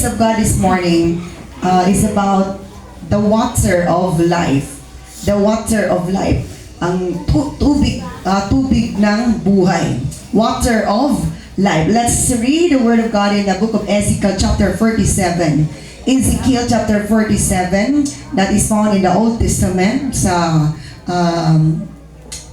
of God this morning is about the water of life. The water of life. Ang tubig ng buhay. Water of life. Let's read the word of God in the book of Ezekiel chapter 47. Ezekiel chapter 47, that is found in the Old Testament, sa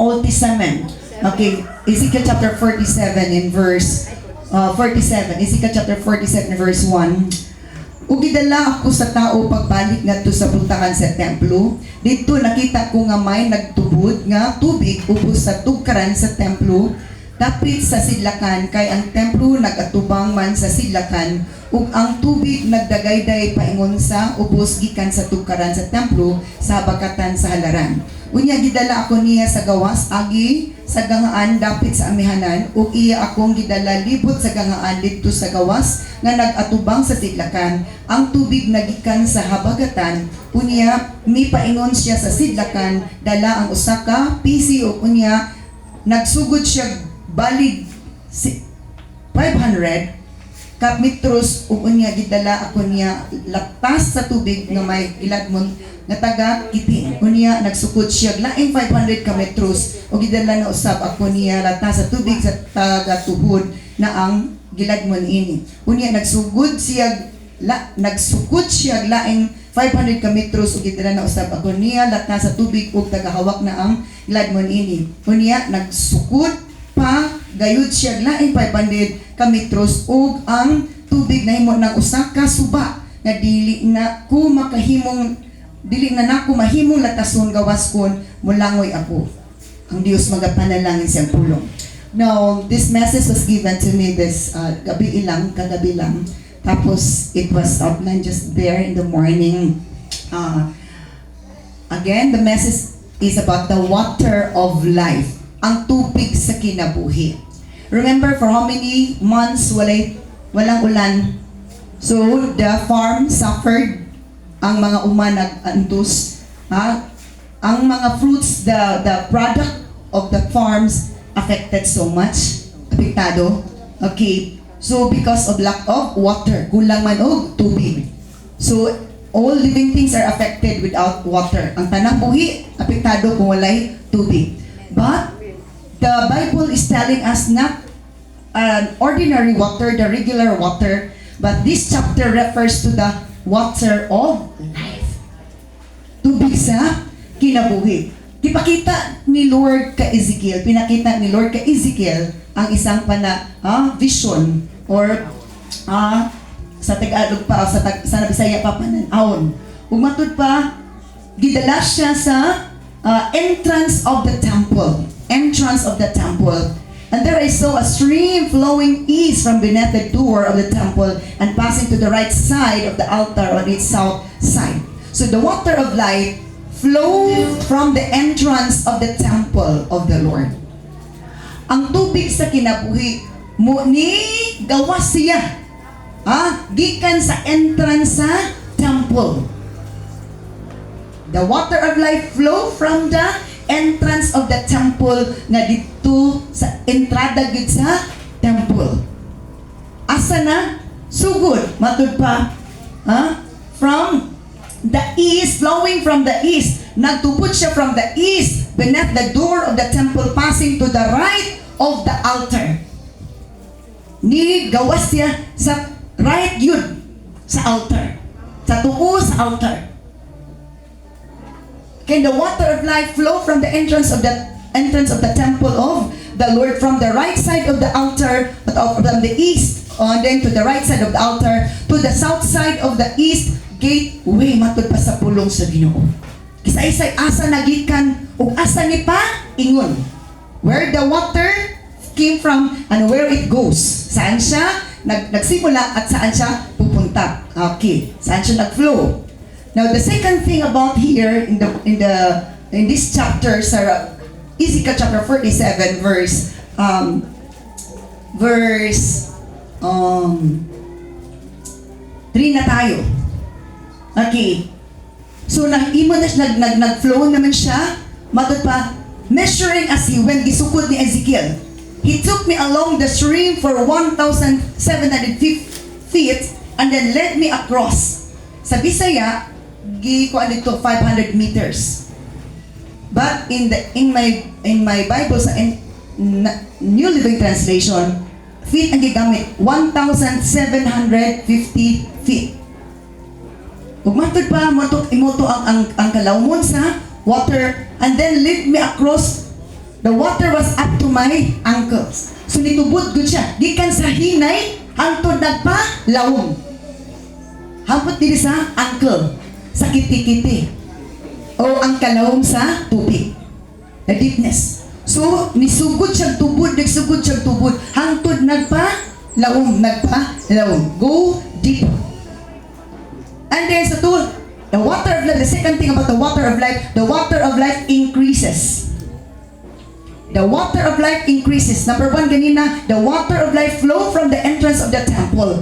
Old Testament. Okay, Ezekiel chapter 47 in verse 47. Ezekiel chapter 47 verse 1. Ugidala ako sa tao pagbalik ngadto sa butakan sa templo. Dito nakita ko nga may nagtubod nga tubig ubos sa tugkaran sa templo. Dapit sa sidlakan kay ang templo nagatubang man sa sidlakan ug ang tubig nagdagayday paingon sa ubos gikan sa tugkaran sa templo sa bakatan sa halaran. Unya gidala ako niya sa gawas agi sa gangaan dapit sa amihanan ug iya akong gidala libot sa gangaan didto sa gawas nga nagatubang sa sidlakan. Ang tubig nagikan sa habagatan unya mipaingon siya sa sidlakan dala ang usa ka pisi ug unya nagsugod siya balig 500 metros ug unya gidala ako niya latas sa tubig nga may iladmon nga taga kiting. Unya nagsukod siya laing 500 metros ug gidala na usab ako niya latas sa tubig sa taga tuhod na ang giladmon ini. Unya nagsugod siya nagsukod siya laing 500 metros ug gidala na usab ako niya latas sa tubig ug tagahawak na ang giladmon ini. Unya nagsukod pa gayud siya laing 500 metros ug ang tubig nahimo ng usa ka suba nga dili na nako mahimong latason gawas kon mulangoy ako. Ang Dios magapanalangin siyang pulong. Now, this message was given to me this kagabi lang. Tapos it was outlined just there in the morning. Again, the message is about the water of life. Ang tubig sa kinabuhi. Remember, for how many months walang ulan? So, the farm suffered. Ang mga nag-antos. Ang mga fruits, the product of the farms affected so much. Apektado. Okay. So, because of lack of water, kulang man og tubig. So, all living things are affected without water. Ang tanang buhi, apektado kung walay tubig. But, the Bible is telling us not an ordinary water, the regular water, but this chapter refers to the water of life. Tubig sa kinabuhi. Pinakita ni Lord kay Ezekiel ang isang vision or sa Tagalog pa o sa Bisaya pa pananawon. Ug matud pa gidala siya sa entrance of the temple. And there I saw a stream flowing east from beneath the door of the temple and passing to the right side of the altar on its south side. So the water of life flowed from the entrance of the temple of the Lord. Ang tubig sa kinabuhi mo ni gawas siya. Gikan sa entrance sa temple. The water of life flow from the entrance of the temple nga dito sa entrada gid sa temple. Asa na? Sugod. Matud pa. From the east, flowing from the east. Nagtubod siya from the east beneath the door of the temple passing to the right of the altar. Ni gawas siya sa right yun sa altar. Sa tuo sa altar. Can the water of life flow from the entrance of the temple of the Lord from the right side of the altar, but from the east, and then to the right side of the altar, to the south side of the east gateway, matud pa sa pulong sa Ginoo. Kisay-say asa nagikan ug asa ni pa ingon. Where the water came from and where it goes. Saan siya nagsimula at saan siya pupunta. Okay, saan siya nagflow. Now the second thing about here in this chapter, Ezekiel chapter 47 verse 3 na tayo. Okay. So nag-flow naman siya. Matod pa, measuring as he went, gisukod ni Ezekiel. He took me along the stream for 1,750 feet and then led me across. Sa Bisaya, kuan dito 500 meters. But in my Bible sa New Living Translation, feet ang gigamit 1,750 feet. Ug matod pa imoto ang kalawmon sa water, and then lead me across. The water was up to my ankles. So nitubod gud siya gikan sa hinay hangtod nagpa lawom. Hambot diri sa ankle, sa kiti-kiti. O ang kalawom sa tubig. The deepness. So nisugod siya tubod, nagsugod siya tubod hangtod nagpa lawom. Go deep. And then sa the water of life, the second thing about the water of life increases. The water of life increases. Number one, ganina, the water of life flow from the entrance of the temple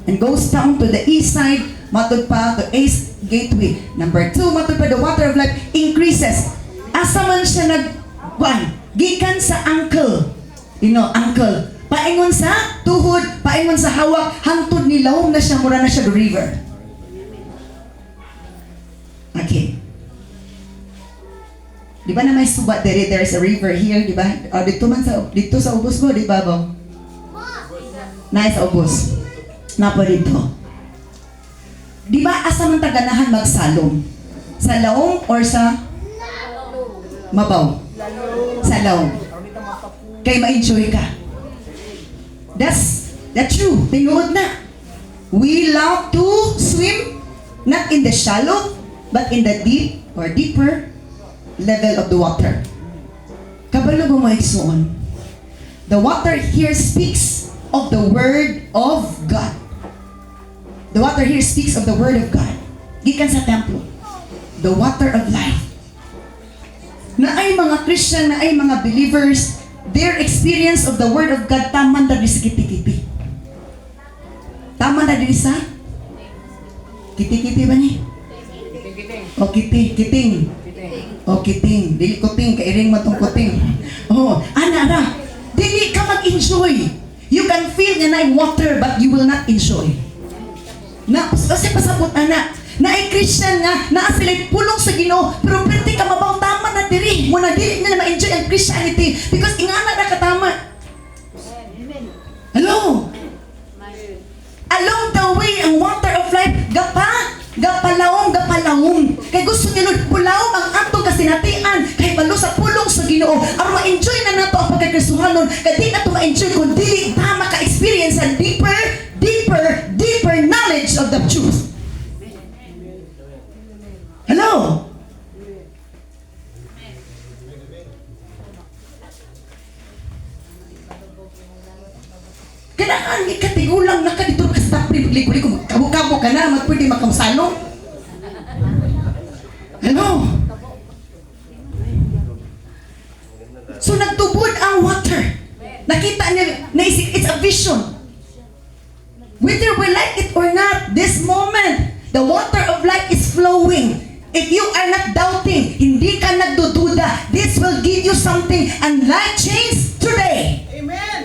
and goes down to the east side, matod pa to east gateway. Number two, matod pa, the water of life increases. Asa man siya gikan sa ankle. Ankle. Paingon sa tuhod, paingon sa hawak, hangtod ni lawom na siya, mura na siya the river. Okay. Di ba na may subat there is a river here, di ba? Dito sa ubos mo, di ba, Bong? Nice ubos. Napa dito. Di ba asa man taganahan magsalom? Sa laom or sa mabaw? Sa laom. Kay ma-enjoy ka. That's true. Tinuod na. We love to swim not in the shallow but in the deep or deeper level of the water. Kabalo ba mo igsuon? The water here speaks of the Word of God. The water here speaks of the Word of God. Gikan sa templo. The water of life. Na ay mga Christian, na ay mga believers, their experience of the Word of God taman na sa kiti-kiti. Taman na sa kiti-kiti ba niya? O kiting. O kiting. Dili kuting, kairing matong kuting. Oh, ana. Dili ka mag-enjoy. You can feel na water but you will not enjoy. Kasi pasabot ana. Na ay Christian nga, na sila'y pulong sa Ginoo, pero pwede ka mabaw tama na diri. Muna dili na ma-enjoy ang Christianity because ingana na katama. Hello? Along the way, ang water of life, gapalawom. Kay gusto ni Lord, pulawom ang atong kasinatian, kay balo sa pulong sa Ginoo. Aron ma-enjoy na nato ang pagkakristohanon, kay di na to ma-enjoy kung dili tama ka-experience ang deeper knowledge of the truth. Hello? Kailangan ikatigulang na ka dito sa likuli ko. Kabo-kabo ka na, magpwede makamusalo. Hello? So nagtubod ang water. Nakita niya, naisip, it's a vision. Whether we like it or not, this moment, the water of life is flowing. If you are not doubting, hindi ka nagdududa, this will give you something and life change today. Amen.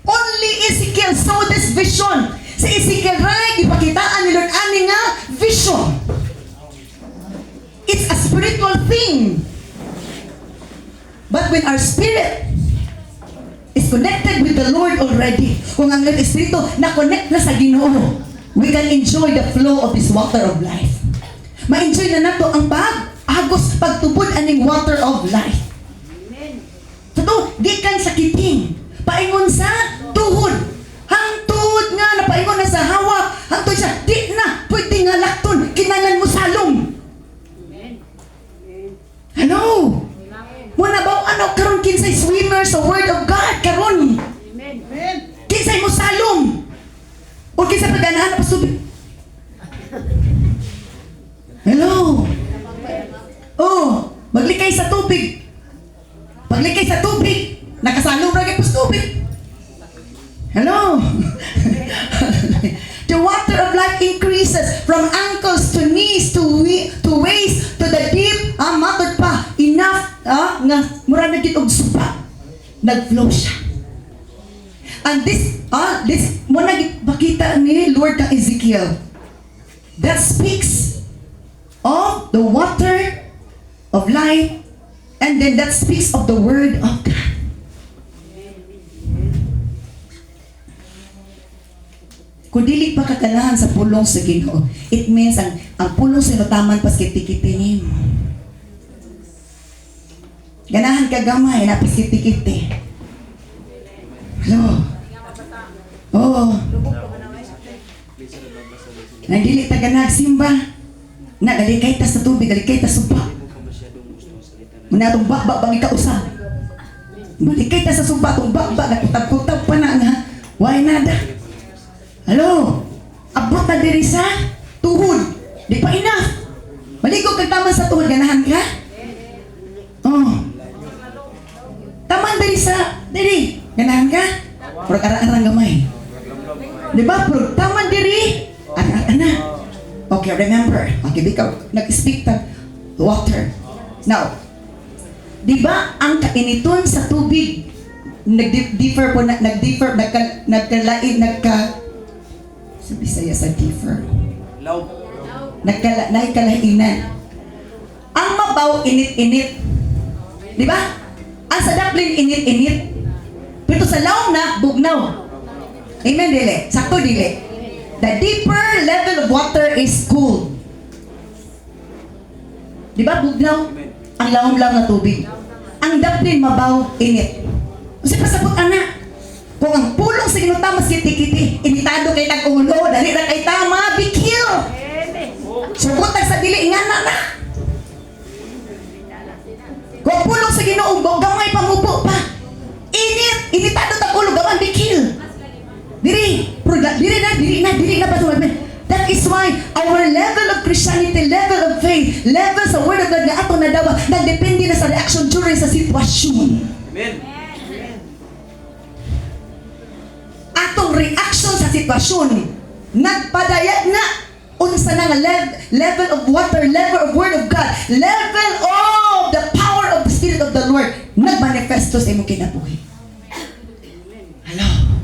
Only Ezekiel saw this vision. Si Ezekiel ray, ipakitaan ni Lord ani nga vision. It's a spiritual thing. But when our spirit is connected with the Lord already, kung ang Espiritu na-connect na sa Ginoo, we can enjoy the flow of this water of life. Ma-enjoy na nato ang pag-agos, pagtubod aning water of life. Totoo, di kan sakiting. Paingon sa tuhod. Hangtod nga, napaingon na sa hawak. Hangtod siya, di na, pwede nga lakton. Kinangan mo salom. Hello? Muna ba ano karon kinsay swimmer sa Word of God karon? Kinsay mo salom? O kinsay paganahan na pasubig? Hello? Oh, maglikay sa tubig. Paglikay sa tubig, nakasalom ra gyud sa tubig. Hello? The water of life increases from ankles to knees to waist to the deep. Matod pa enough nga mura na gid og supa. Nagflow siya. And this mo nagpakita ni Lord ka Ezekiel. That speaks of the water of life, and then that speaks of the word of God. Kung dili pa kakalahan sa pulong sa Ginoo, it means ang pulong sa taman pas kiti-kiti mo. Ganahan ka gamay na pas kiti-kiti. Hello. Oh. Nagdili ta ganag simba. Nagalikay ta sa tubig, galikay ta sa suba. Muna itong bakbak bang ikausap. Balikay ta sa suba, itong bakbak, nakutag-kutag pa na nga. Why nada? Hello? Abot na diri sa tuhod. Di pa enough. Maligo kag taman sa tuhod, ganahan ka? Oh. Taman diri sa, diri, ganahan ka? Pero karaan gamay. Di ba? Pero taman diri, ana. Okay, remember. Okay, bikaw, nag-speak ta water. Now, di ba ang kainiton sa tubig nagdiffer po, sa Bisaya sa differ. Nagkalainan. Ang mabaw, init-init. Di ba? Ang sa daplin, init-init. Pero sa laom na, bugnaw. Amen, dili. Sakto, dili. The deeper level of water is cool. Di ba, bugnaw? Ang laom lang na tubig. Ang daplin, mabaw, init. Kasi pasabot, anak. Kung ang pulong sa Ginoo mas kiti-kiti, imitado kay tag-ulo, dali na kay tama, be killed. Subutan sa dili, nga na. Kung pulong sa Ginoo, gamay pamupo pa. Initado tag-ulo, gawan, be killed. Diri na pa sumat. That is why our level of Christianity, level of faith, level sa Word of God na ato na dawa, nagdepende na sa reaction during sa sitwasyon. Amen. Atong reaction sa sitwasyon, nagpadaya na unsa na nga level of water, level of Word of God, level of the power of the Spirit of the Lord, nagmanifesto sa imong kinabuhi. Hello.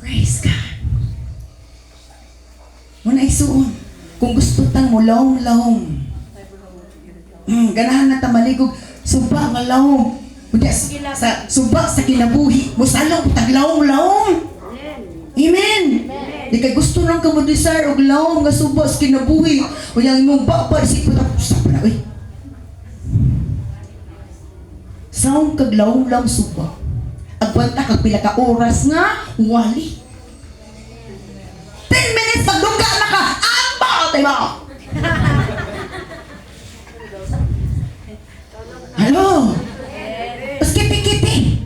Praise God. Muna isuon, kung gusto tang mo lahom-lahom, ganahan na tamaligog, suba nga lahom. Sa suba sa kinabuhi, musalong taglahom-lahom. Amen. Di kay gusto lang ka mo desire og lahom nga suba sa kinabuhi. O yang imong baba si sa na oy. Saong kag lahom-lahom suba. Agwanta kag pila ka oras nga wali. 10 minutes pagduga na ka. Aba, tayo. Hello. Kiti-kiti.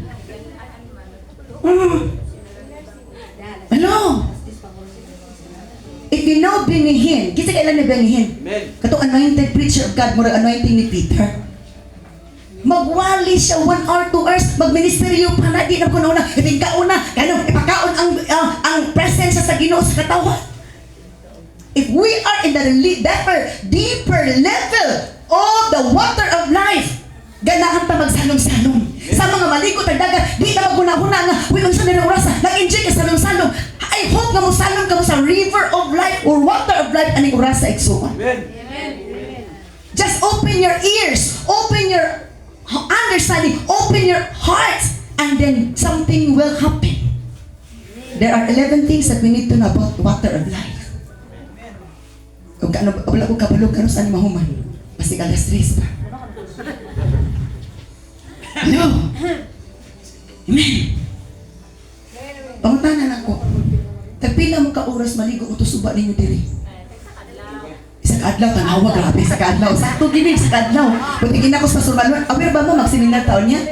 Hello. If you know binihin, kasi kailan na binihin? Katong anointed preacher of God, murag anointing ni Peter. Magwali siya 1 hour, 2 hours, magministeryo pa na, di na ko na ipagkaon na, ganun, ipakaon ang presensya sa Ginoo sa katawan. If we are in the deeper level of the water of life, ganahan ta magsalong-salong. Sa mga malikot ang dagat, di na maguna-huna nga, uy, unsa na rin orasa, nag-enjoy ka salong-salong. I hope nga mo salong ka mo sa river of life or water of life aning orasa igsuon. Just open your ears, open your understanding, open your heart, and then something will happen. There are 11 things that we need to know about water of life. Kung wala ko kabalog, ano saan mahuman? Basta alas 3 pa. Hello? Amen. Pangutanan ako. Tagpila mo ka oras maligo mo to suba ninyo diri. Sa kaadlaw, tanawa, grabe, sa kaadlaw. Sakto gini, sa kaadlaw. Buti ginakos pa surmanon. Aware ba mo, magseminar taon niya?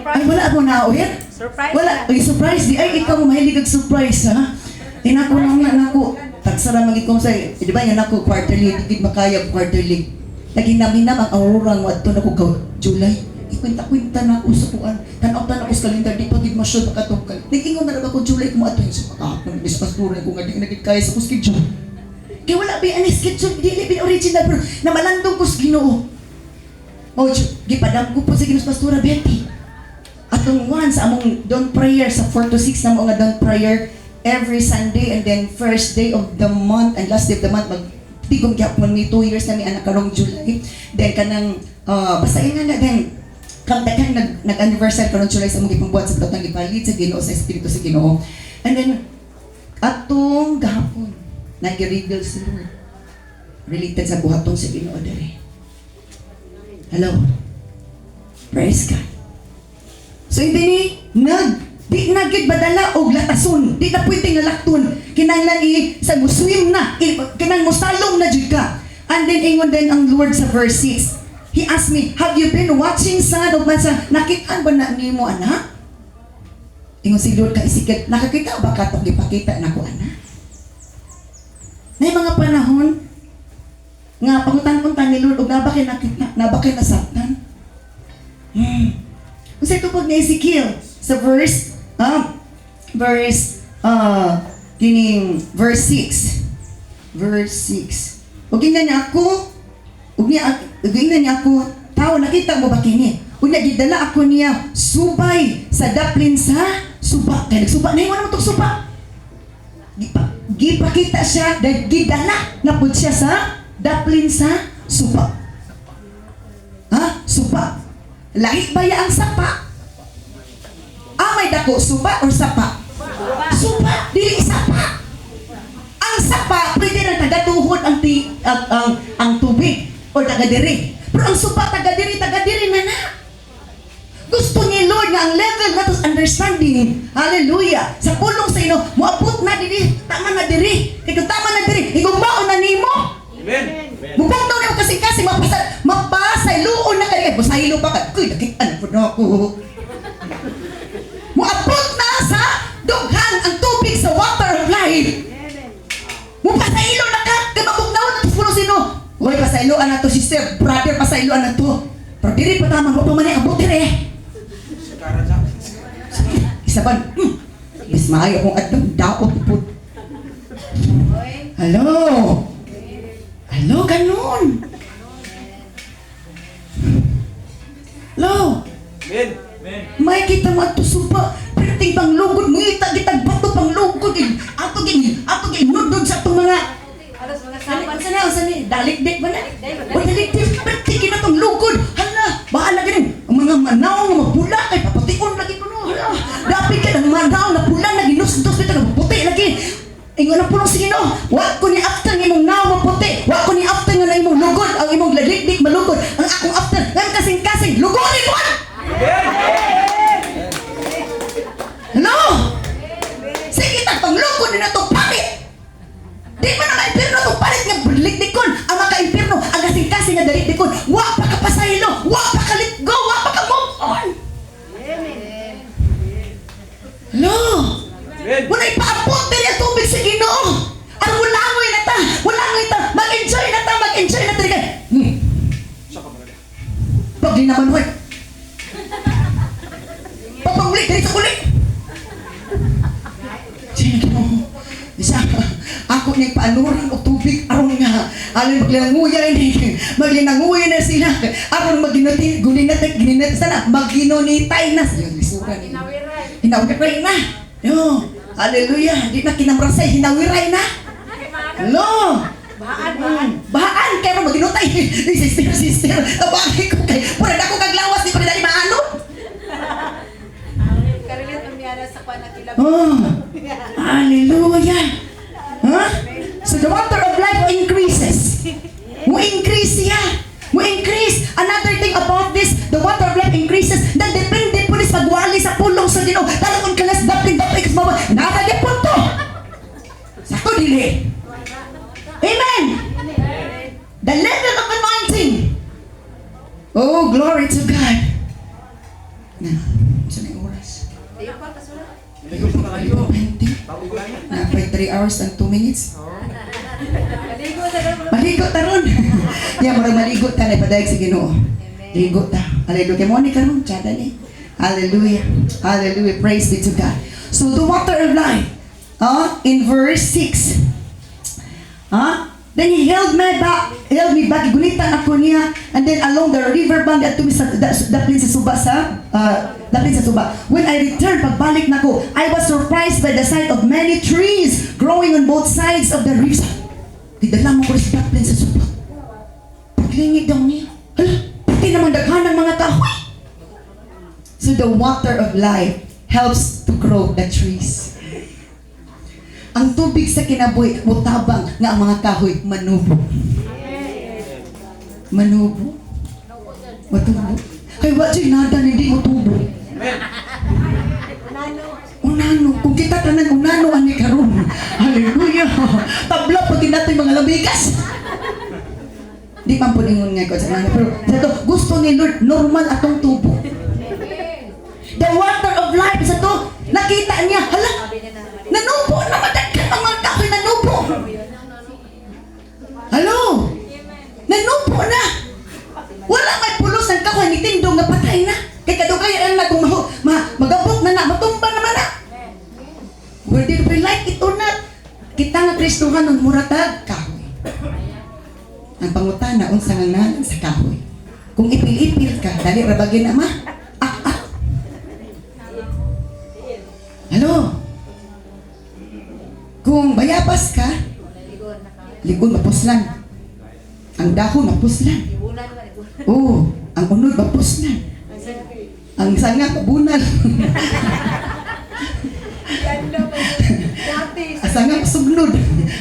Ay, wala mo na aware? Surprise. Wala, ay surprise. Di, ay, ikaw mo mahilig surprise, ha? Tinako lang na ako. Tagsara magiging sa, di ba yan ako, quarterly, di makayag quarterly. Naginaminam ang aurora mo at ito na ko July. Ikwenta-kwenta na ako sa puan. Tanaw-tanaw ko sa kalendar, di pa gid masyod makatungkal. Nag-ingon na ako July kung ato yung sa pakahap ng dispastura ko nga di ka nagkikaya sa kuskidyo. Kaya wala ba yung schedule, di ba original, pero namalandong ko sa Ginoo. O, gipadam ko po sa Ginoo sa pastura, Betty. atong once among dawn prayer sa 4 to 6 na mga dawn prayer every Sunday, and then first day of the month and last day of the month tigong gyapon mi 2 years na mi anak karong July. Then kanang basahin nga na then kamtakan nag-anniversary karong July sa mga ipangbuhat sa platang ipalit sa Ginoo sa Espiritu sa Ginoo. And then atong gahapon nag-reveal si Lord related sa buhaton sa Ginoo dere. Hello. Praise God. So hindi di na gid badala og latason, di na pwede nga lakton, kinahanglan sa muswim na, kinang musalom na jud ka. And then ingon din ang Lord sa verse 6. He asked me, have you been watching son of man? Nakita ba na nimo anak? Ingon si Lord ka Ezekiel, nakakita ba ka itong ipakita na ko anak? May mga panahon nga pangutan-untan ni Lord og nabakay nakita, nabakay nasaktan. Kung sa tupag ni Ezekiel sa verse 6. Verse 6. Ug ingnan niya ako, tao, nakita mo ba kini? Ug nagidala ako niya subay sa daplin sa suba. Kaya nagsuba na naman itong suba. Gipakita siya, dahil gidala na po siya sa daplin sa suba. Suba. Lahi ba ya ang sapa? May dako, suba or sapa? Suba, dili sapa. Ang sapa, pwede na tagatuhod ang tubig o tagadiri. Pero ang suba, tagadiri na na. Gusto ni Lord nga ang level na tos understanding, hallelujah, sa pulong sa ino, muabot na diri, tama na diri. Kaya kung tama na diri, igumbaon na nimo. Amen. Bubong daw niyo kasi mapasayloon na kayo. Busaylo pa ka, kuy, nakitaan po na ako. Muabot na sa dughan ang tubig sa water of life. Mupasaylo na ka, kaya mabugnaw na ito puno sino. Uy, pasayloan na to sister, brother, pasayloan na to. Pero diri pa tama, huwag pa man abot dire. Isa ba, mas maayo kung at daot po. Hello, ganun. Hello. May kita mo ato suba, pero timbang lugod mo itag bato pang lugod. Ato nudod sa itong mga dalikdik ba na? Dalikdik, pero tigin na itong lugod. Hala, bahala ganin. Ang mga manaw nga mapula, kay papatiun lagi ko no. Dapat ka ng manaw na pula, naginustos ito, napuputi lagi. Ingon na pulong sige no, wak ko ni after ng imong naw maputi, wak ko ni after nga na imong lugod, ang imong dalikdik malugod, ang akong after, ngayon kasing-kasing, lugodin mo! Hello? Sige, tagpang lugod na itong palit! Di ba na ka-impirno itong palit nga likdikon, ang maka-impirno, ang kasing-kasing nga dalikdikon, wak pa ka pasaylo, wak pa ka let go, wak pa ka move on! Hello? Wala ipaabot din yung tubig sa Ginoo. Ang walangoy na ta. Mag-enjoy na ta. Pag di naman, hoy. Papanguli, dali sa kuli. Sino Ginoo? Isa, ako niyang paanuran o tubig. Aron nga, alin maglinanguya na sila. Aron gininatay sana. Maginonitay na. Hinawiray na. Yo, hallelujah. Di na kinamrasay, hinawiray na. Hello. Bahaan kayo maginutay. Sister. Tabagay ko kay. Pura na ko kaglawas, di ko na maano. Karilit ang miyara sa kwanakilab. Hallelujah. So the water of life increases. Mo increase siya. Mo increase. Another thing about this, the water of life increases. Depende po sa pagwali sa pulong sa Ginoo. Talon kalas dapling kas mama. Nadagay po to. Sakto dili. Amen. The level of anointing. Oh, glory to God. Na, saan yung oras? Ayaw pa, kasulat. 20. Napay 3 hours and 2 minutes. Maligo sa dapat. Maligo taron. Ya, murag maligo ta na ipadayag sa Ginoo. Ligo ta. Hallelujah. Mo ni karon, chada ni. Hallelujah. Hallelujah. Praise be to God. So the water of life. In verse 6. Then he held me back, gunitan ako niya, and then along the riverbank at tumi sa daplin sa suba daplin sa suba. When I returned, pagbalik na ko, I was surprised by the sight of many trees growing on both sides of the river. Didala mo ko sa daplin sa suba. Paglingit daw niya, hala, pati naman daghan ng mga kahoy. So the water of life helps to grow the trees. Ang tubig sa kinabuhi, mutabang nga ang mga kahoy, manubo. Manubo. Matubo. Kaya wala siya nadan, hindi matubo. Unano. Kung kita tanan, unano ani karon. Hallelujah. Tabla pati natin mga labigas. Di man po ningon nga ko sa mga. Pero ito, gusto ni Lord, normal atong tubo. The water of life sa to, nakita niya, hala, nanubo na madagkan ang mga kahoy, nanubo. Halo, nanubo na. Wala may pulos ng kahoy, ni tindong na patay na. Kaya kadugay ang nagumahog, magabot na, matumba naman na. Whether we like it or not, kita nga Kristohan nun, muratag kahoy. Ang pangutana, unsa nga nalang sa kahoy. Kung ipil-ipil ka, dali rabagin na ma. Halo? Kung bayabas ka, ligon mapuslan. Ang dahon mapuslan. Oo, ang unod mapuslan. Ang sanga mabunal. Ang sanga masugnod.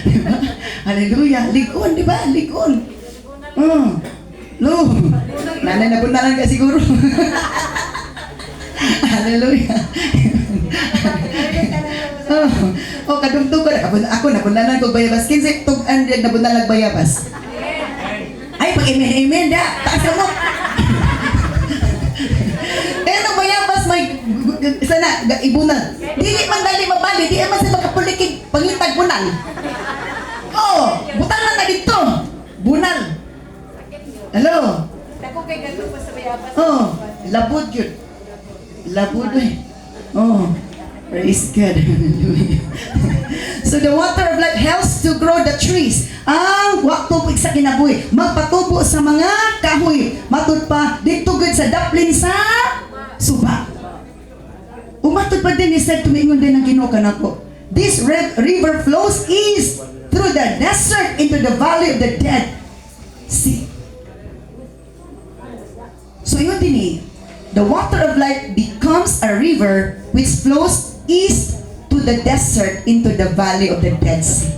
Diba? Hallelujah. Ligon, di ba? Ligon. Lo. Nanay nabunalan ka siguro. Hallelujah. Kadugtog ko ako nabundalan ko bayabas 15 200 nabundalan bayabas. Ay pag amen da taas mo. Ano bayabas may sana ibunan. Dili man dali mabali di man sa makapulikig pangitag bunan. Butang na dito. Bunal. Hello. Dako kay gato pa sa bayabas. Labod yun. Labod eh. Praise God. So the water of life helps to grow the trees. Ang tubig sa kinabuhi, magpatubo sa mga kahoy. Matud pa, dito gud sa daplin sa suba. Umatud pa din, he said, tumingon din ang Ginoo kanako. This river flows east through the desert into the valley of the Dead Sea. So yun din eh. The water of life becomes a river which flows east to the desert into the valley of the Dead Sea.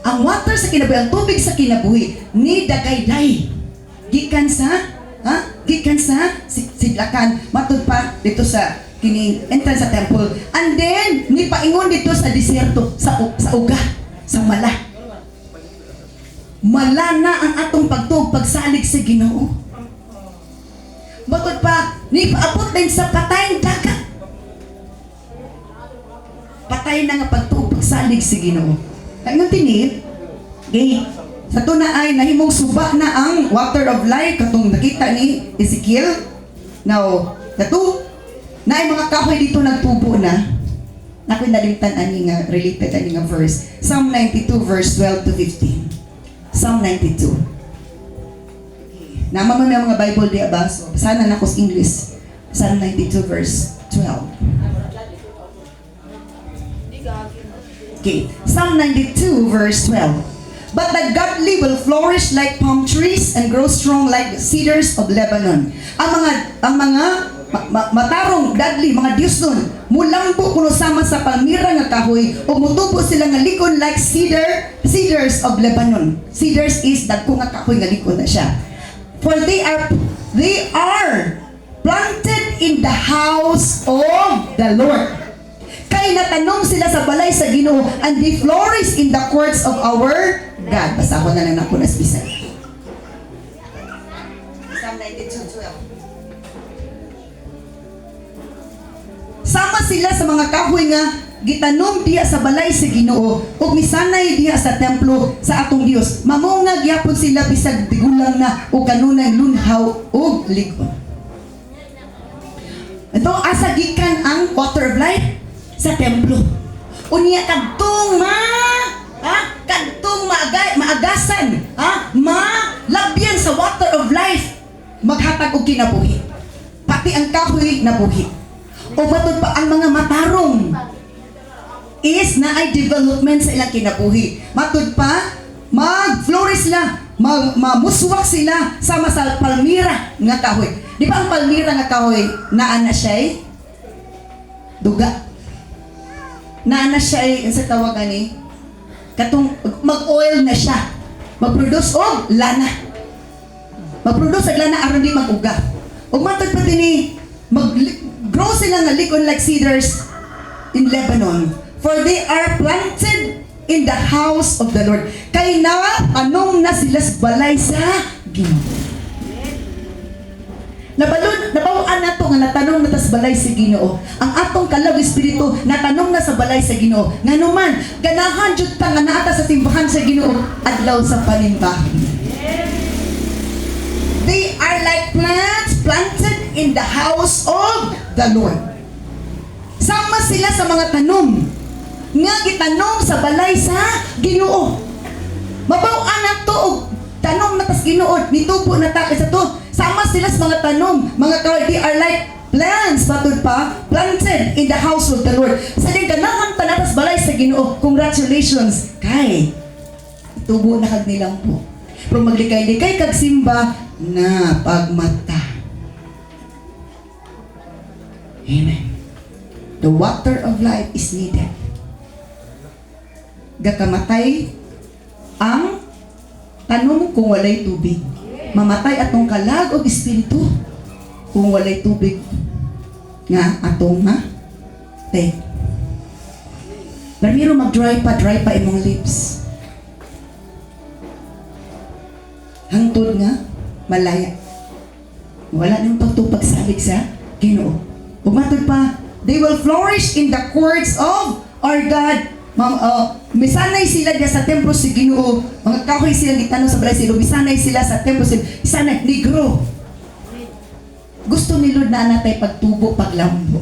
Ang water sa kinabuhi, ang tubig sa kinabuhi, ni dagayday. Gikan sa sidlakan, matud pa dito sa kini entrance sa temple. And then ni paingon dito sa disyerto, sa uga, sa mala. Mala na ang atong pagsalig sa Ginoo. Bakit pa, ni paabot din sa patayang dagat. Patay na nga pagsalig sa Ginoo. Kaya tinid, sa to na ay nahimong suba na ang water of life katong nakita ni Ezekiel. Now, nato na ay mga kahoy dito nagtubo na. Nakoy nalimtan ani nga related ani nga verse. Psalm 92 verse 12 to 15. Psalm 92. Nama mo may mga Bible di ba? So, sana na ko sa English. Psalm 92 verse 12. Okay. Psalm 92 verse 12. But the godly will flourish like palm trees and grow strong like the cedars of Lebanon. Ang mga matarong godly, mga Diyos nun, mulambo kuno sama sa palmira nga kahoy o mutubo sila nga likon like cedars of Lebanon. Cedars is dagko nga kahoy nga likon na siya. For they are planted in the house of the Lord. Kay natanong sila sa balay sa Ginoo, and they flourish in the courts of our God. Basta ako na lang napunas bisan. Psalm 92:12. Sama sila sa mga kahoy nga gitanom diha sa balay sa Ginoo ug misanay diha sa templo sa atong Dios. Mamungag gyapon sila bisag tigulang na o kanunay lunhaw ug ligon. Ito asa gikan ang water of life sa templo. Unya kadtong Kadtong maagasan, malabyan sa water of life, maghatag og kinabuhi. Pati ang kahoy nabuhi. O matod pa ang mga matarong is na ay development sa ilang kinabuhi. Matod pa, mag-flourish sila, mamuswak sila sama sa palmira nga kahoy. Di ba ang palmira nga kahoy, naa na siya duga? Naa na siya sa tawagan katong mag-oil na siya. Mag-produce og lana. Mag-produce og lana aron di mag-uga. Ug matod pa din mag-grow sila nga likon like cedars in Lebanon. For they are planted in the house of the Lord. Kay anong na sila sa balay sa Ginoo. Nabawaan na ito nga natanong na sa balay sa Ginoo. Ang atong kalab espiritu natanong na sa balay sa Ginoo. Nga naman, ganahan jud ta nga naata sa timbahan sa Ginoo adlaw sa panimbahan. They are like plants planted in the house of the Lord. Sama sila sa mga tanom nga gitanom sa balay sa Ginoo. Mabawaan na to og tanom na tas Ginoo, nitubo na ta sa to. Sama sila sa mga tanom, mga kahoy. They are like plants, matod pa, planted in the house of the Lord. Sa din ganahan ta na tas balay sa Ginoo. Congratulations kay tubo na kag nilang po. Pero maglikay-likay kag simba na pagmata. Amen. The water of life is needed. Gakamatay ang tanom kung walay tubig. Mamatay atong kalag o espiritu kung walay tubig nga atong take. Pero mag-dry pa imong lips. Hangtod nga malaya. Wala nang pagtupag salig sa Ginoo. Umatod pa, they will flourish in the courts of our God. Misanay sila diya sa templo si Ginoo. Mga kahoy sila gitanong sa balay sa Ginoo. Misanay sila sa templo si Misanay, negro. Gusto ni Lord na natay pagtubo, paglambo.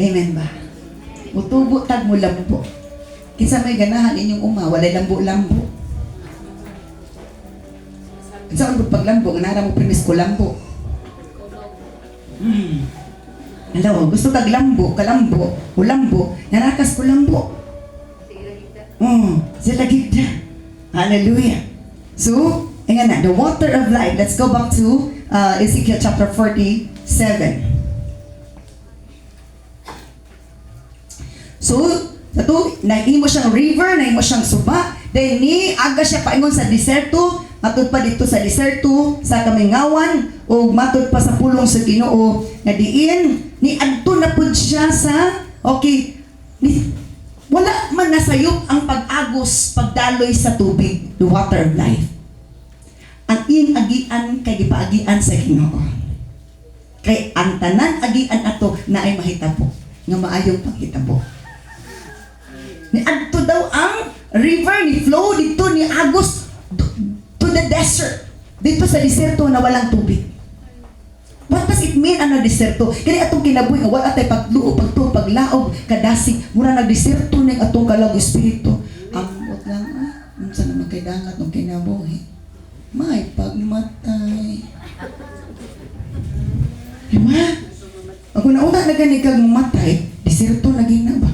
Amen ba? Utubo, tag mo lambo. Kinsa may ganahan inyong walay lambo-lambo. Kinsa ang paglambo, ganara mo premis ko lambo. Hello, gusto kag lambo, kalambo, ulambo, narakas ko lambo. Sila gigda. Hallelujah. So, ayan na, the water of life. Let's go back to Ezekiel chapter 47. So, ito, naimo siyang river, naimo siyang suba. Then, aga siya paingon sa deserto, matod pa dito sa deserto, sa Kamingawan, o matod pa sa pulong sa Ginoo, nga diin, ni adto na pud siya sa, wala man nasayop ang pag-agos, pagdaloy sa tubig, the water of life. Ang agian kay gipaagian sa Ginoo. Kay ang tanan agian ato na ay mahitabo, nga maayong paghitabo. Ni adto daw ang river ni flow dito ni agos to the desert. Dito sa deserto na walang tubig. What does it mean ano deserto? Kani atong kinabuhi nga wala tay pagluo, paglaog, kadasig, mura nagdeserto ning atong kalag espiritu. Ambot lang unsa naman kay dangat ng kinabuhi. May pagmatay. Diba? Ako na una na gani kag mamatay, deserto na gina ba?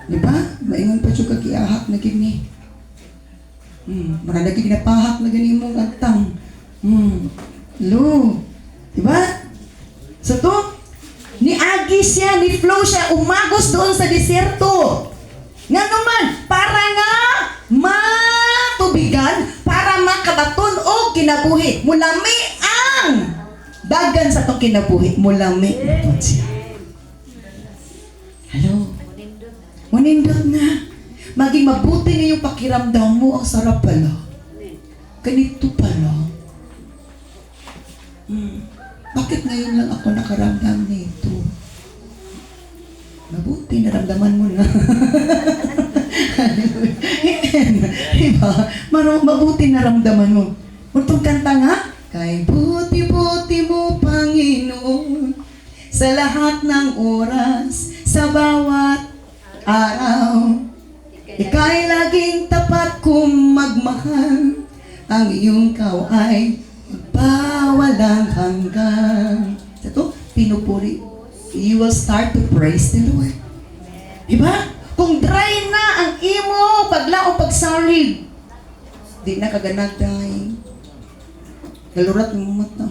Diba? Maingon pa siya kagiahak na gini. Mara na ginapahak na gani mong atang. Lo. Diba? So to, niagi siya, ni flow siya, umagos doon sa deserto. Nga naman, para nga matubigan, para makabaton o kinabuhi. Mulami ang dagan sa itong kinabuhi. Mulami ito siya. Hello? Munindot nga. Maging mabuti na yung pakiramdam mo. Ang sarap pala. Ganito pala. Bakit ngayon lang ako nakaramdam nito? Mabuti, naramdaman mo na. Diba? Mabuti naramdaman mo. Itong kanta nga, kay buti-buti mo, Panginoon, sa lahat ng oras, sa bawat araw. Ika'y laging tapat kung magmahal. Ang iyong kaw ay magpawalang hanggan. Sa to, pinupuri. You will start to praise the Lord. Diba? Kung dry na ang imo paglaong pagsalig, di na kaganag dahil. Galurat mo mata.